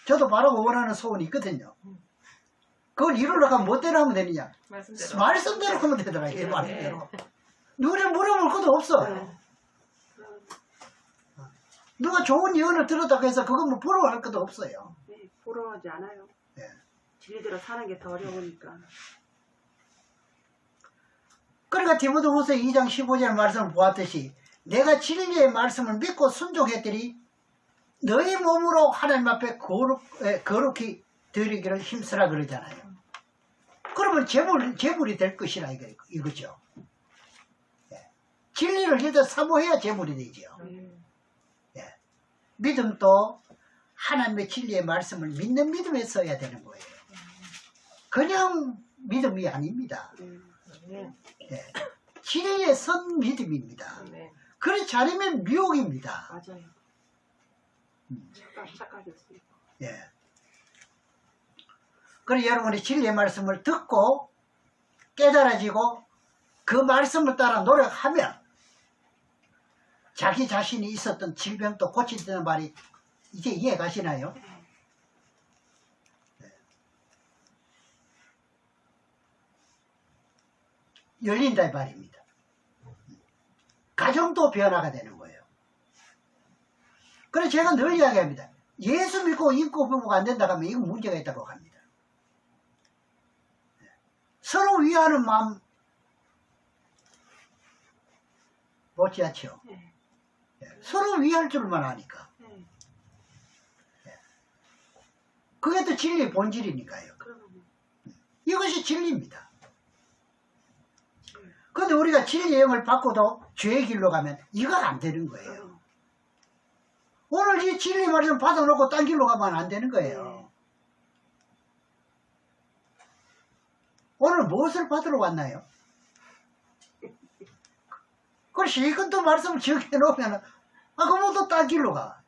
저도 바라고 원하는 소원이 있거든요. 그걸 이루려고 하면 뭐대로 하면 되느냐? 말씀대로. 말씀대로 하면 되더라. 이게 말씀대로. 누구를 물어볼 것도 없어. 네. 누가 좋은 예언을 들었다고 해서 그거 뭐 부러워할 것도 없어요. 네, 부러워하지 않아요. 예. 진리대로 사는 게 더 어려우니까. 그러니까 디모데후서 2장 15절 말씀을 보았듯이 내가 진리의 말씀을 믿고 순종했더니 너희 몸으로 하나님 앞에 거룩히 드리기를 힘쓰라 그러잖아요. 그러면 제물이 될 것이라 이거죠. 예. 진리를 일단 사모해야 제물이 되죠. 예. 믿음도 하나님의 진리의 말씀을 믿는 믿음에 써야 되는 거예요. 그냥 믿음이 아닙니다. 예. 진리에 선 믿음입니다. 그렇지 않으면 미혹입니다. 맞아요. 착각했어요. 예. 그래서 여러분이 진리의 말씀을 듣고 깨달아지고 그 말씀을 따라 노력하면 자기 자신이 있었던 질병도 고친다는 말이 이제 이해 가시나요? 네. 열린다 이 말입니다. 가정도 변화가 되는 거예요. 그래서 제가 늘 이야기합니다. 예수 믿고 인고 부부가 안 된다고 하면 이건 문제가 있다고 합니다. 서로 위하는 마음 못지 않죠. 네. 서로 위할 줄만 아니까. 네. 그게 또 진리의 본질이니까요. 그러면 이것이 진리입니다. 그런데 우리가 진리의 영을 받고도 죄의 길로 가면 이거 안 되는 거예요. 오늘 이 진리 말씀 받아놓고 딴 길로 가면 안 되는 거예요. 오늘 무엇을 받으러 왔나요? 그걸 실컷 또 말씀을 지어놓으면 그러면 또 딴 길로 가.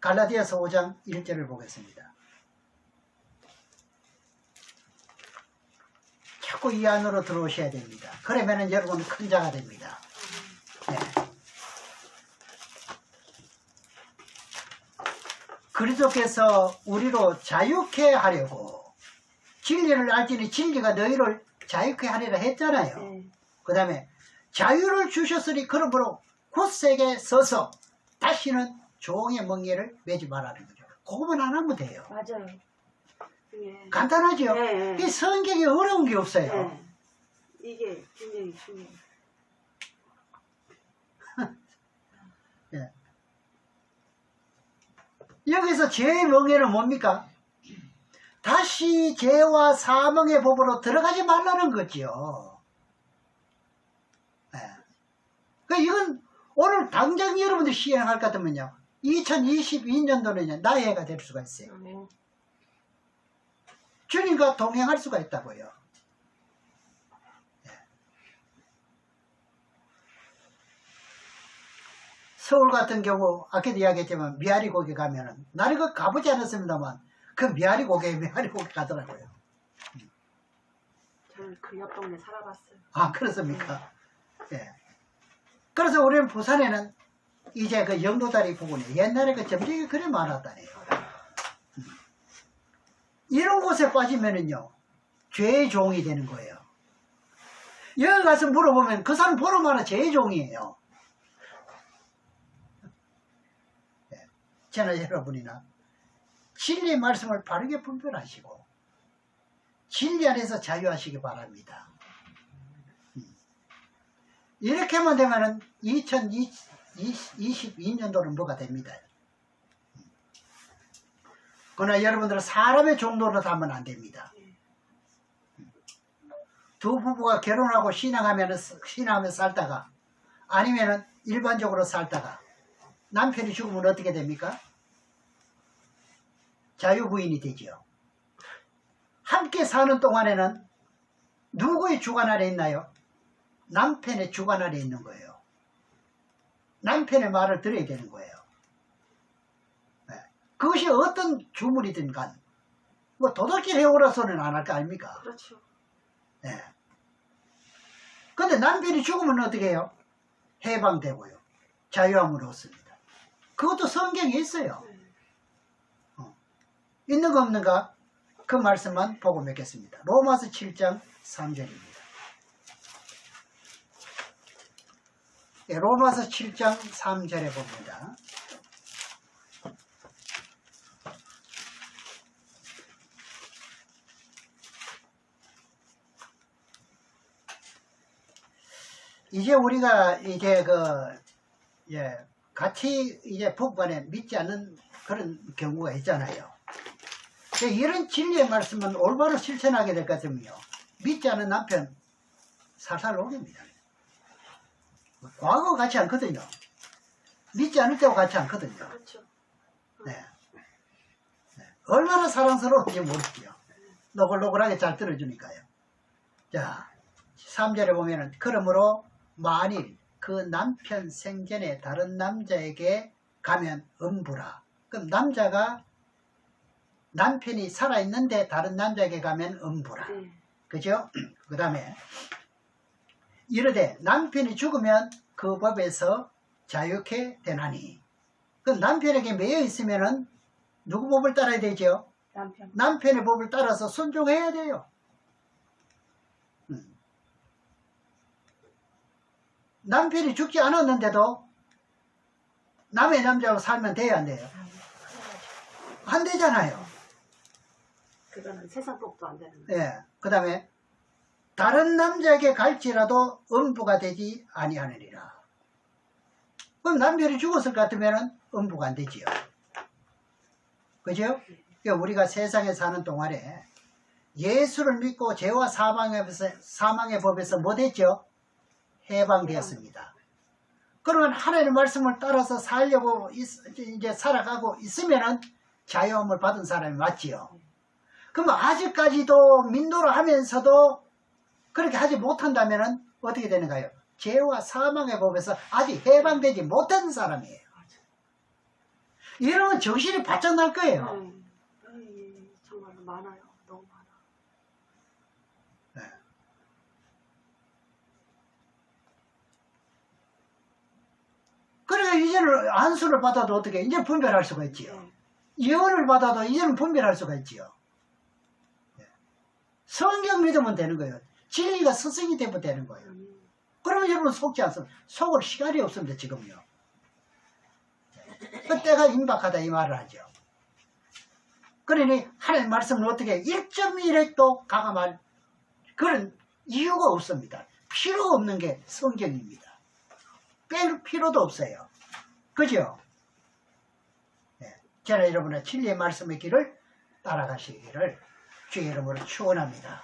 갈라디아서 5장 1절을 보겠습니다. 자꾸 이 안으로 들어오셔야 됩니다. 그러면 여러분은 큰 자가 됩니다. 네. 그리스도께서 우리로 자유케 하려고 진리를 알지니 진리가 너희를 자유케 하리라 했잖아요. 네. 그 다음에 자유를 주셨으니 그러므로 굳세게 서서 다시는 종의 멍에를 매지 말라는 거죠. 그거만 안 하면 돼요. 맞아요. 예. 간단하죠? 네. 이 성경에 어려운 게 없어요. 네. 이게 굉장히 중요해요. 예. 여기서 죄의 멍에는 뭡니까? 다시 죄와 사망의 법으로 들어가지 말라는 거죠. 예. 그러니까 이건 오늘 당장 여러분들 시행할 것 같으면요. 2022년도는 나의 해가 될 수가 있어요. 주님과 동행할 수가 있다고요. 예. 서울 같은 경우 아까도 이야기했지만 미아리 고개 가면은 나는 그 가보지 않았습니다만 그 미아리 고개 가더라고요. 저는 그 옆 동네 살아봤어요. 아 그렇습니까? 예. 그래서 우리는 부산에는 이제 그 영도다리 부근에 옛날에 그 점쟁이 그래 많았다네요. 이런 곳에 빠지면은요 죄의 종이 되는 거예요. 여기 가서 물어보면 그 사람 보러 말아 죄의 종이에요. 예. 저는 여러분이나 진리의 말씀을 바르게 분별하시고 진리 안에서 자유하시기 바랍니다. 이렇게만 되면은 2022년도는 뭐가 됩니다. 그러나 여러분들은 사람의 종로로 하면 안 됩니다. 두 부부가 결혼하고 신앙하면서 살다가 아니면은 일반적으로 살다가 남편이 죽으면 어떻게 됩니까? 자유부인이 되지요. 함께 사는 동안에는 누구의 주관 아래 있나요? 남편의 주관 아래 있는 거예요. 남편의 말을 들어야 되는 거예요. 네. 그것이 어떤 주물이든 간, 뭐 도둑질 해오라서는 안 할 거 아닙니까? 그렇죠. 네. 근데 남편이 죽으면 어떻게 해요? 해방되고요. 자유함을 얻습니다. 그것도 성경에 있어요. 있는 거 없는가? 그 말씀만 보고 맺겠습니다. 로마서 7장 3절입니다. 예, 로마서 7장 3절에 봅니다. 이제 우리가 이제 같이 이제 부부간에 믿지 않는 그런 경우가 있잖아요. 이런 진리의 말씀은 올바로 실천하게 될 것 같으면요, 믿지 않는 남편 살살 녹입니다. 과거 같지 않거든요. 믿지 않을 때와 같지 않거든요. 그렇죠. 네. 얼마나 사랑스러운지 모르지요. 노골노골하게 잘 들어주니까요. 자, 3절에 보면은, 그러므로 만일 그 남편 생전에 다른 남자에게 가면 음부라. 그럼 남편이 살아있는데 다른 남자에게 가면 음부라. 네. 그죠? 그 다음에 이르되 남편이 죽으면 그 법에서 자유케 되나니. 그럼 남편에게 매여 있으면은 누구 법을 따라야 되죠? 남편의 법을 따라서 순종해야 돼요. 남편이 죽지 않았는데도 남의 남자하고 살면 돼야 안 돼요? 안 되잖아요. 그거는 세상 법도 안 되는 거예요. 예. 그 다음에 다른 남자에게 갈지라도 음부가 되지 아니하느니라. 그럼 남편이 죽었을 것 같으면 음부가 안 되지요. 그죠? 그러니까 우리가 세상에 사는 동안에 예수를 믿고 죄와 사망의 법에서 뭐 됐죠? 해방되었습니다. 그러면 하나님의 말씀을 따라서 살려고 이제 살아가고 있으면은 자유함을 받은 사람이 맞지요. 그러면 아직까지도 민노를 하면서도 그렇게 하지 못한다면은 어떻게 되는가요? 죄와 사망의 법에서 아직 해방되지 못한 사람이에요. 이러면 정신이 바짝 날 거예요. 정말 많아요. 너무 많아. 네. 그러니까 이제는 안수를 받아도 어떻게 이제 분별할 수가 있지요. 예언을 받아도 이제는 분별할 수가 있지요. 성경 믿으면 되는 거예요. 진리가 스승이 되면 되는 거예요. 그러면 여러분 속지 않습니다. 속을 시간이 없습니다. 지금요. 그때가 임박하다 이 말을 하죠. 그러니 하나님 말씀은 어떻게 1.1핵도 가감할 그런 이유가 없습니다. 필요 없는 게 성경입니다. 뺄 필요도 없어요. 그죠? 네. 저는 여러분의 진리의 말씀의 길을 따라가시기를 주의 이름으로 축원합니다.